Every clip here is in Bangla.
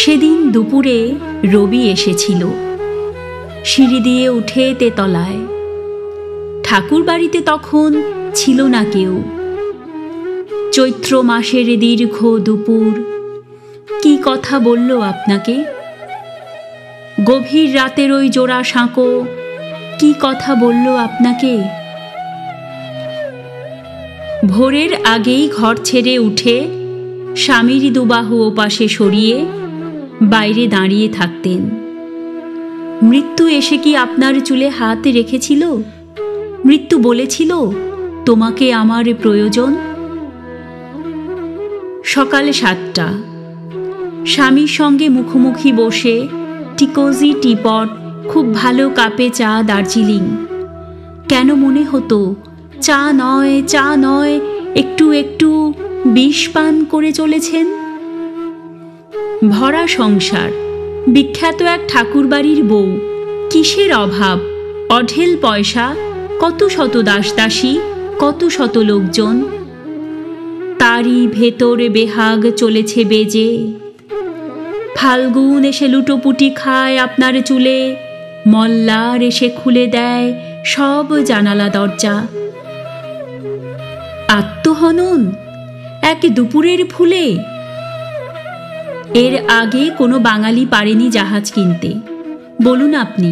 সেদিন দুপুরে রবি এসেছিল সিঁড়ি দিয়ে উঠে তেতলায়। ঠাকুর বাড়িতে তখন ছিল না কেউ। চৈত্র মাসের দীর্ঘ দুপুর কি কথা বলল আপনাকে? গভীর রাতের ওই জোড়া সাঁকো কি কথা বলল আপনাকে? ভোরের আগেই ঘর ছেড়ে উঠে স্বামীর দুবাহু ওপাশে সরিয়ে বাইরে দাঁড়িয়ে থাকতেন। মৃত্যু এসে কি আপনার চুলে হাত রেখেছিল? মৃত্যু বলেছিল তোমাকে আমার প্রয়োজন? সকাল 7টা, স্বামীর সঙ্গে মুখোমুখি বসে টিকোজি টিপট, খুব ভালো কাপে চা, দার্জিলিং। কেন মনে হতো চা নয়, চা নয়, একটু একটু বিষ পান করে চলেছেন। ভরা সংসার, বিখ্যাত এক ঠাকুরবাড়ির বউ, কিসের অভাব, অঢেল পয়সা, কত শত দাসদাসী, কত শত লোকজন। তারই ভেতরে বেহাগ চলেছে বেজে। ফাল্গুন এসে লুটোপুটি খায় আপনার চুলে, মল্লার এসে খুলে দেয় সব জানালা দরজা। আত্মহনন এক দুপুরের ফুলে। এর আগে কোনো বাঙালি পারেনি জাহাজ কিনতে। বলুন আপনি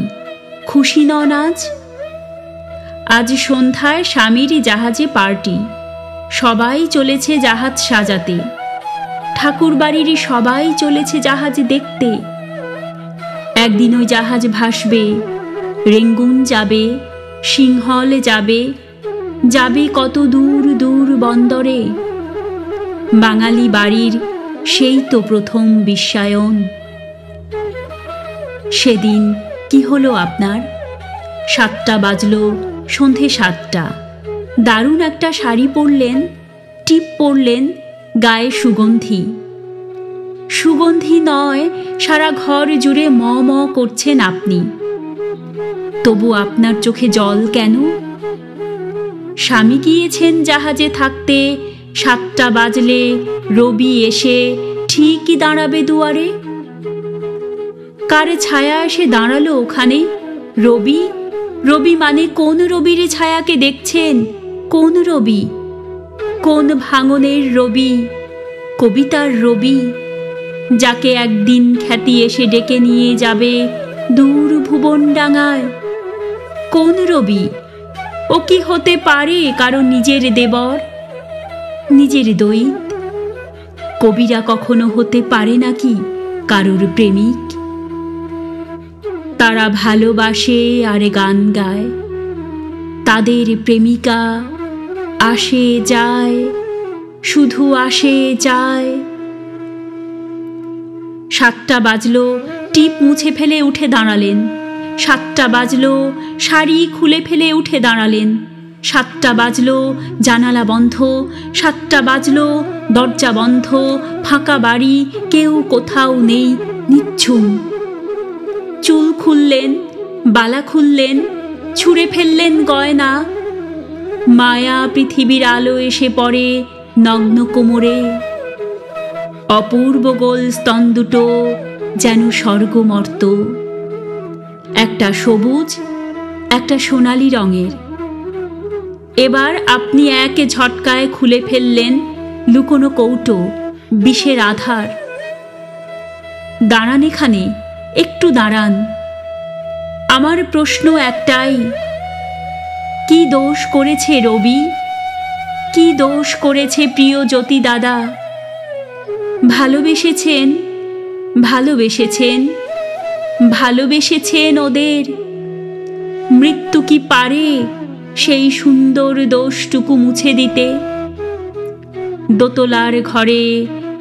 খুশি নন আজ? আজ সন্ধ্যায় স্বামীরই জাহাজে পার্টি। সবাই চলেছে জাহাজ সাজাতে। ঠাকুর বাড়ির সবাই চলেছে জাহাজ দেখতে। একদিন ওই জাহাজ ভাসবে, রেঙ্গুন যাবে, সিংহল যাবে, যাবে কত দূর দূর বন্দরে। বাঙালি বাড়ির সেই তো প্রথম বিশ্বায়ন। সেদিন কি হলো আপনার? 7টা বাজল, সন্ধে 7টা। দারুণ একটা শাড়ি পরলেন, টিপ পরলেন, গায়ে সুগন্ধি। সুগন্ধি নয়, সারা ঘর জুড়ে ম ম করছেন আপনি। তবু আপনার চোখে জল কেন? স্বামী গিয়েছেন জাহাজে থাকতে। 7টা বাজলে রবি এসে ঠিকই দাঁড়াবে দুয়ারে। কার ছায়া এসে দাঁড়ালো ওখানে? রবি? রবি মানে কোন রবির ছায়াকে দেখছেন? কোন রবি? কোন ভাঙনের রবি? কবিতার রবি, যাকে একদিন খ্যাতি এসে ডেকে নিয়ে যাবে দূর ভুবনডাঙায়। কোন রবি? ও কি হতে পারে কারো নিজের দেবর, নিজের দৈত? কবিরা কখনো হতে পারে নাকি কারোর প্রেমিক? তারা ভালোবাসে আর গান গায়। তাদের প্রেমিকা আসে যায়, শুধু আসে যায়। 7টা বাজলো, টিপ মুছে ফেলে উঠে দাঁড়ালেন। 7টা বাজলো, শাড়ি খুলে ফেলে উঠে দাঁড়ালেন। 7টা বাজলো, জানালা বন্ধ। 7টা বাজলো, দরজা বন্ধ, ফাঁকা বাড়ি, কেউ কোথাও নেই, নিচ্ছুম। চুল খুললেন, বালা খুললেন, ছুঁড়ে ফেললেন গয়না। মায়া পৃথিবীর আলো এসে পড়ে নগ্ন কোমরে। অপূর্ব গোল স্তন দুটো যেন স্বর্গমর্ত, একটা সবুজ, একটা সোনালি রঙের। এবার আপনি এক ঝটকায় খুলে ফেললেন লুকোনো কৌটো, বিষের আধার। দাঁড়ান এখানে, একটু দাঁড়ান। আমার প্রশ্ন একটাই, কি দোষ করেছে রবি? কি দোষ করেছে প্রিয় জ্যোতি দাদা? ভালোবেসেছেন, ভালোবেসেছেন, ভালোবেসেছেন ওদের। মৃত্যু কি পারে সেই সুন্দর দোষটুকু মুছে দিতে? দোতলার ঘরে,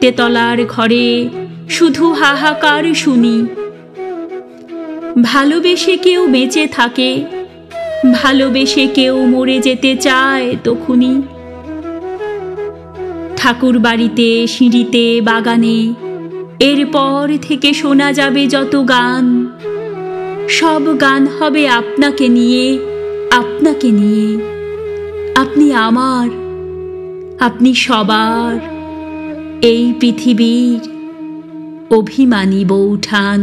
তেতলার ঘরে শুধু হাহাকার শুনি। ভালোবেসে কেউ বেঁচে থাকে, ভালোবেসে কেউ মরে যেতে চায় তখুনি। ঠাকুর বাড়িতে, সিঁড়িতে, বাগানে এরপর থেকে শোনা যাবে যত গান, সব গান হবে আপনাকে নিয়ে, আপনাকে নিয়ে। আপনি আমার, আপনি সবার, এই পৃথিবীর, অভিমানী বৌঠান।